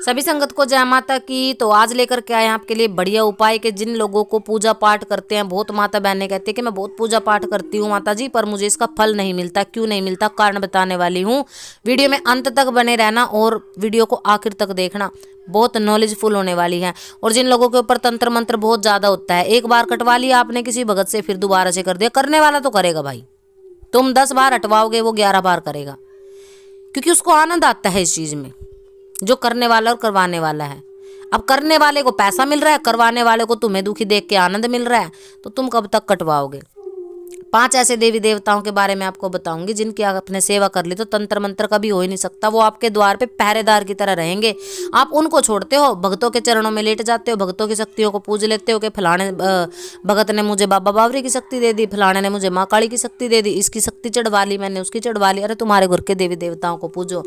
सभी संगत को जय माता की। तो आज लेकर के आए हैं आपके लिए बढ़िया उपाय के जिन लोगों को पूजा पाठ करते हैं। बहुत माता बहनें कहती है कि मैं बहुत पूजा पाठ करती हूँ माता जी, पर मुझे इसका फल नहीं मिलता। क्यों नहीं मिलता, कारण बताने वाली हूँ। वीडियो में अंत तक बने रहना और वीडियो को आखिर तक देखना, बहुत नॉलेजफुल होने वाली है। और जिन लोगों के ऊपर तंत्र मंत्र बहुत ज्यादा होता है, एक बार कटवा लिया आपने किसी भगत से, फिर दोबारा से कर दिया, करने वाला तो करेगा भाई। तुम 10 बार हटवाओगे, वो 11 बार करेगा, क्योंकि उसको आनंद आता है इस चीज में, जो करने वाला और करवाने वाला है। अब करने वाले को पैसा मिल रहा है, करवाने वाले को तुम्हें दुखी देख के आनंद मिल रहा है, तो तुम कब तक कटवाओगे। 5 ऐसे देवी देवताओं के बारे में आपको बताऊंगी जिनकी आपने सेवा कर ली तो तंत्र मंत्र कभी हो ही नहीं सकता। वो आपके द्वार पे पहरेदार की तरह रहेंगे। आप उनको छोड़ते हो, भक्तों के चरणों में लेट जाते हो, भक्तों की शक्तियों को पूज लेते हो कि फलाने भगत ने मुझे बाबा बावरी की शक्ति दे दी, फलाने ने मुझे माँ काली की शक्ति दे दी, इसकी शक्ति चढ़वा ली मैंने, उसकी चढ़वा ली। अरे तुम्हारे घर के देवी देवताओं को पूजो।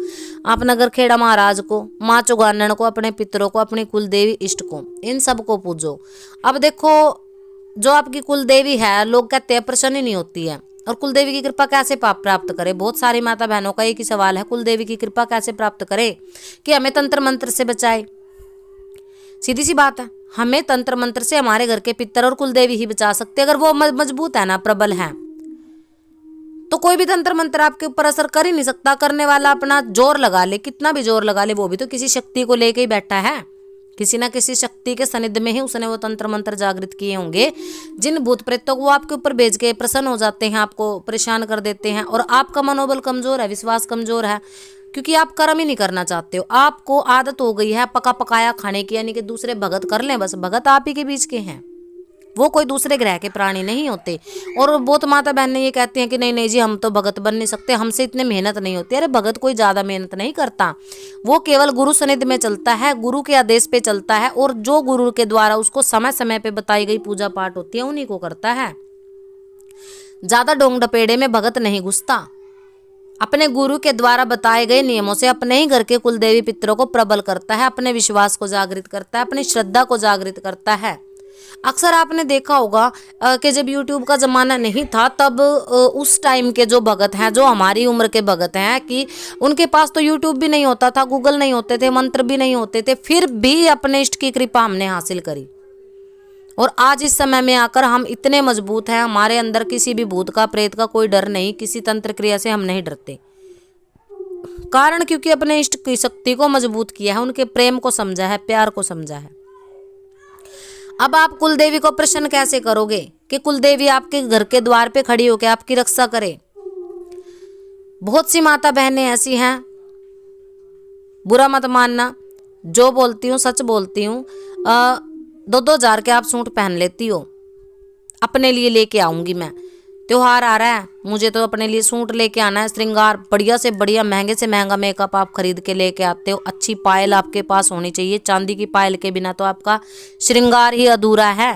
आप नगर खेड़ा महाराज को, माँ चौगानन को, अपने पितरों को, अपनी कुल देवी इष्ट को, इन सबको पूजो। अब देखो, जो आपकी कुल देवी है, लोग कहते हैं प्रसन्न नहीं होती है, और कुल देवी की कृपा कैसे प्राप्त करें। बहुत सारी माता बहनों का एक ही सवाल है, कुल देवी की कृपा कैसे प्राप्त करें कि हमें तंत्र मंत्र से बचाए। सीधी सी बात है, हमें तंत्र मंत्र से हमारे घर के पितर और कुल देवी ही बचा सकते। अगर वो मजबूत है ना, प्रबल है, तो कोई भी तंत्र मंत्र आपके ऊपर असर कर ही नहीं सकता। करने वाला अपना जोर लगा ले, कितना भी जोर लगा ले, वो भी तो किसी शक्ति को लेके ही बैठा है, किसी ना किसी शक्ति के सानिध्य में ही उसने वो तंत्र मंत्र जागृत किए होंगे। जिन भूत प्रेतों को वो आपके ऊपर भेज के प्रसन्न हो जाते हैं, आपको परेशान कर देते हैं, और आपका मनोबल कमजोर है, विश्वास कमजोर है, क्योंकि आप कर्म ही नहीं करना चाहते हो। आपको आदत हो गई है पका पकाया खाने की, यानी कि दूसरे भगत कर लें, बस भगत आप ही के बीच के हैं, वो कोई दूसरे ग्रह के प्राणी नहीं होते। और बहुत माता बहनें ये कहती हैं कि नहीं नहीं जी, हम तो भगत बन नहीं सकते, हमसे इतने मेहनत नहीं होती। अरे भगत कोई ज़्यादा मेहनत नहीं करता, वो केवल गुरु सनिध में चलता है, गुरु के आदेश पे चलता है, और जो गुरु के द्वारा उसको समय समय पे बताई गई पूजा पाठ होती है उन्हीं को करता है। ज़्यादा डोंग डपेड़े में भगत नहीं घुसता। अपने गुरु के द्वारा बताए गए नियमों से अपने ही घर के कुल देवी पितरों को प्रबल करता है, अपने विश्वास को जागृत करता है, अपनी श्रद्धा को जागृत करता है। अक्सर आपने देखा होगा कि जब YouTube का ज़माना नहीं था, तब उस टाइम के जो भगत हैं, जो हमारी उम्र के भगत हैं, कि उनके पास तो YouTube भी नहीं होता था, गूगल नहीं होते थे, मंत्र भी नहीं होते थे, फिर भी अपने इष्ट की कृपा हमने हासिल करी। और आज इस समय में आकर हम इतने मजबूत हैं, हमारे अंदर किसी भी भूत का, प्रेत का कोई डर नहीं, किसी तंत्र क्रिया से हम नहीं डरते। कारण क्योंकि अपने इष्ट की शक्ति को मजबूत किया है, उनके प्रेम को समझा है, प्यार को समझा है। अब आप कुल देवी को प्रसन्न कैसे करोगे कि कुल देवी आपके घर के द्वार पे खड़ी होकर आपकी रक्षा करे। बहुत सी माता बहनें ऐसी हैं, बुरा मत मानना, जो बोलती हूँ सच बोलती हूँ, 2-2 हजार के आप सूट पहन लेती हो, अपने लिए लेके आऊंगी मैं, त्योहार आ रहा है, मुझे तो अपने लिए सूट लेके आना है, श्रृंगार बढ़िया से बढ़िया, महंगे से महंगा मेकअप आप खरीद के लेके आते हो, अच्छी पायल आपके पास होनी चाहिए, चांदी की पायल के बिना तो आपका श्रृंगार ही अधूरा है।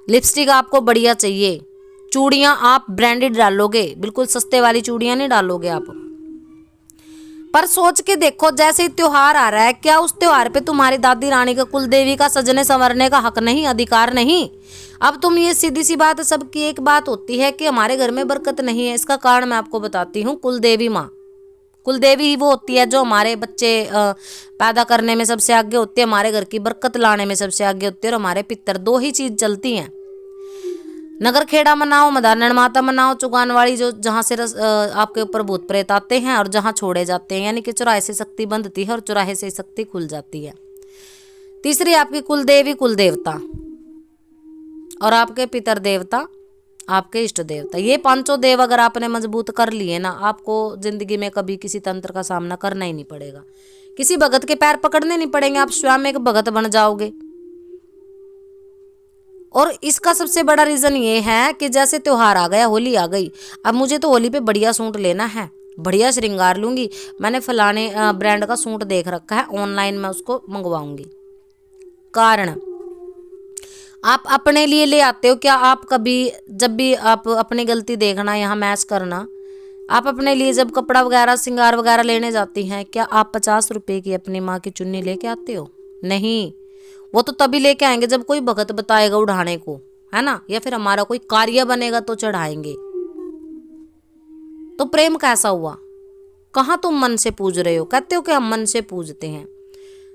लिपस्टिक आपको बढ़िया चाहिए, चूड़ियां आप ब्रांडेड डालोगे, बिल्कुल सस्ते वाली चूड़ियां नहीं डालोगे आप। पर सोच के देखो, जैसे ही त्योहार आ रहा है, क्या उस त्योहार पे तुम्हारी दादी रानी का, कुल देवी का सजने संवरने का हक नहीं, अधिकार नहीं। अब तुम ये सीधी सी बात, सबकी एक बात होती है कि हमारे घर में बरकत नहीं है। इसका कारण मैं आपको बताती हूँ, कुल देवी माँ, कुल देवी ही वो होती है जो हमारे बच्चे पैदा करने में सबसे आगे होती है, हमारे घर की बरकत लाने में सबसे आगे होती है। और हमारे पितर, दो ही चीज चलती हैं, नगर खेड़ा मनाओ, मदानन माता मनाओ, चुगानवाड़ी जो जहाँ से आपके ऊपर भूत प्रेत आते हैं और जहाँ छोड़े जाते हैं, यानी कि चौराहे से शक्ति बंधती है और चौराहे से शक्ति खुल जाती है। तीसरी आपकी कुल देवी, कुल देवता, और आपके पितर देवता, आपके इष्ट देवता। ये 5 देव अगर आपने मजबूत कर लिए ना, आपको जिंदगी में कभी किसी तंत्र का सामना करना ही नहीं पड़ेगा, किसी भगत के पैर पकड़ने नहीं पड़ेंगे, आप स्वयं एक भगत बन जाओगे। और इसका सबसे बड़ा रीजन ये है कि जैसे त्योहार आ गया, होली आ गई, अब मुझे तो होली पे बढ़िया सूट लेना है, बढ़िया श्रृंगार लूंगी, मैंने फलाने ब्रांड का सूट देख रखा है, ऑनलाइन मैं उसको मंगवाऊंगी। कारण आप अपने लिए ले आते हो क्या? आप कभी, जब भी आप अपनी गलती देखना, यहाँ मैच करना, आप अपने लिए जब कपड़ा वगैरह, श्रृंगार वगैरह लेने जाती हैं, क्या आप 50 रुपए की अपनी माँ की चुन्नी लेके आते हो? नहीं, वो तो तभी लेके आएंगे जब कोई भगत बताएगा उड़ाने को, है ना, या फिर हमारा कोई कार्य बनेगा तो चढ़ाएंगे। तो प्रेम कैसा हुआ? कहाँ तुम मन से पूज रहे हो? कहते हो कि हम मन से पूजते हैं।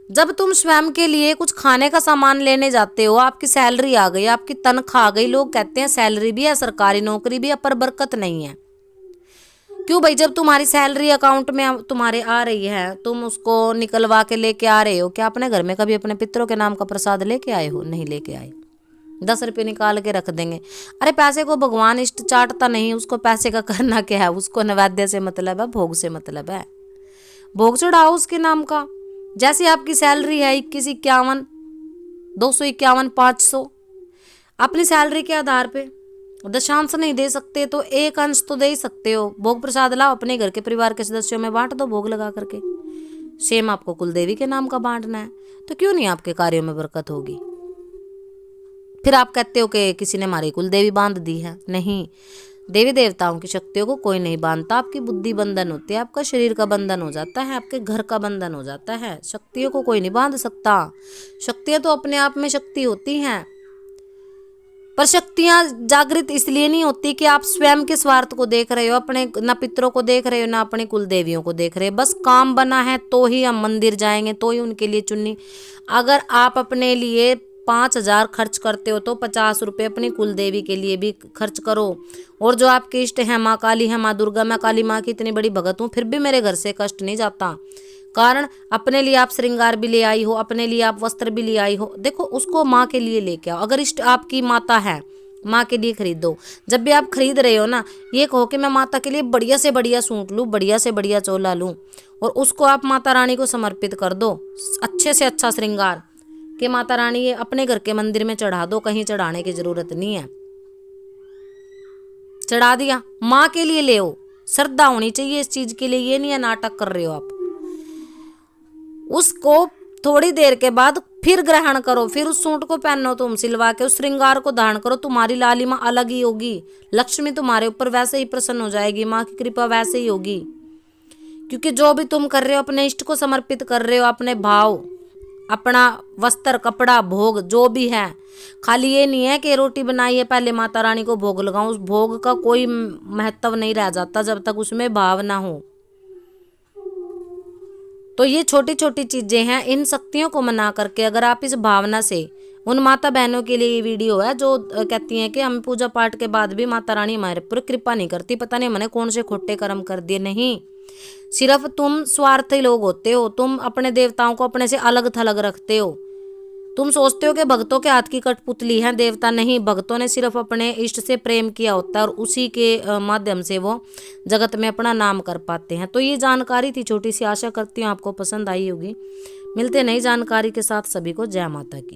जब तुम स्वयं के लिए कुछ खाने का सामान लेने जाते हो, आपकी सैलरी आ गई, आपकी तनख्वाह आ गई, लोग कहते हैं सैलरी भी है, सरकारी नौकरी भी है, पर बरकत नहीं है। क्यों भाई? जब तुम्हारी सैलरी अकाउंट में तुम्हारे आ रही है, तुम उसको निकलवा के लेके आ रहे हो, क्या अपने घर में कभी अपने पितरों के नाम का प्रसाद लेके आए हो? नहीं लेके आए। 10 रुपये निकाल के रख देंगे। अरे पैसे को भगवान इष्ट चाटता नहीं, उसको पैसे का करना क्या है? उसको नैवेद्य से मतलब है, भोग से मतलब है। भोग चढ़ाओ उसके नाम का। जैसे आपकी सैलरी है 21, 51, 251, 500, अपनी सैलरी के आधार पे दशांश नहीं दे सकते तो एक अंश तो दे ही सकते हो। भोग प्रसाद लाओ, अपने घर के परिवार के सदस्यों में बांट दो भोग लगा करके। सेम आपको कुलदेवी के नाम का बांटना है, तो क्यों नहीं आपके कार्यों में बरकत होगी? फिर आप कहते हो कि किसी ने हमारी कुलदेवी बांध दी है। नहीं, देवी देवताओं की शक्तियों को कोई नहीं बांधता। आपकी बुद्धि बंधन होती है, आपका शरीर का बंधन हो जाता है, आपके घर का बंधन हो जाता है। शक्तियों को कोई नहीं बांध सकता। शक्तियां तो अपने आप में शक्ति होती हैं, पर शक्तियां जागृत इसलिए नहीं होती कि आप स्वयं के स्वार्थ को देख रहे हो, अपने ना पितरों को देख रहे हो, ना अपनी कुल देवियों को देख रहे हो। बस काम बना है तो ही हम मंदिर जाएंगे, तो ही उनके लिए चुन्नी। अगर आप अपने लिए 5,000 खर्च करते हो तो 50 रुपये अपनी कुल देवी के लिए भी खर्च करो। और जो आपके इष्ट है, माँ काली है, माँ दुर्गा, मैं काली माँ की इतनी बड़ी भगत हूँ, फिर भी मेरे घर से कष्ट नहीं जाता। कारण अपने लिए आप श्रृंगार भी ले आई हो, अपने लिए आप वस्त्र भी ले आई हो, देखो उसको माँ के लिए लेके आओ। अगर इष्ट आपकी माता है, माँ के लिए खरीदो। जब भी आप खरीद रहे हो ना, ये कहो कि मैं माता के लिए बढ़िया से बढ़िया सूट लूँ, बढ़िया से बढ़िया चोला लूँ, और उसको आप माता रानी को समर्पित कर दो। अच्छे से अच्छा श्रृंगार कि माता रानी ये अपने घर के मंदिर में चढ़ा दो, कहीं चढ़ाने की जरूरत नहीं है। चढ़ा दिया, माँ के लिए ले आओ। श्रद्धा होनी चाहिए इस चीज के लिए, ये नहीं है नाटक कर रहे हो आप। उसको थोड़ी देर के बाद फिर ग्रहण करो, फिर उस सूट को पहनो, तुम सिलवा के उस श्रृंगार को धारण करो, तुम्हारी लालिमा अलग ही होगी। लक्ष्मी तुम्हारे ऊपर वैसे ही प्रसन्न हो जाएगी, माँ की कृपा वैसे ही होगी। क्योंकि जो भी तुम कर रहे हो अपने इष्ट को समर्पित कर रहे हो, अपने भाव, अपना वस्त्र, कपड़ा, भोग जो भी है। खाली ये नहीं है कि रोटी बनाई है पहले माता रानी को भोग लगाऊं, उस भोग का कोई महत्व नहीं रह जाता जब तक उसमें भाव ना हो। तो ये छोटी छोटी चीजें हैं, इन शक्तियों को मना करके अगर आप इस भावना से, उन माता बहनों के लिए ये वीडियो है जो कहती हैं कि हम पूजा पाठ के बाद भी माता रानी हमारे पर कृपा नहीं करती, पता नहीं मैंने कौन से खोटे कर्म कर दिए। नहीं, सिर्फ तुम स्वार्थी लोग होते हो, तुम अपने देवताओं को अपने से अलग थलग रखते हो। तुम सोचते हो कि भक्तों के हाथ की कठपुतली है देवता। नहीं, भक्तों ने सिर्फ अपने इष्ट से प्रेम किया होता है और उसी के माध्यम से वो जगत में अपना नाम कर पाते हैं। तो ये जानकारी थी छोटी सी, आशा करती हूँ आपको पसंद आई होगी। मिलते नई जानकारी के साथ, सभी को जय माता की।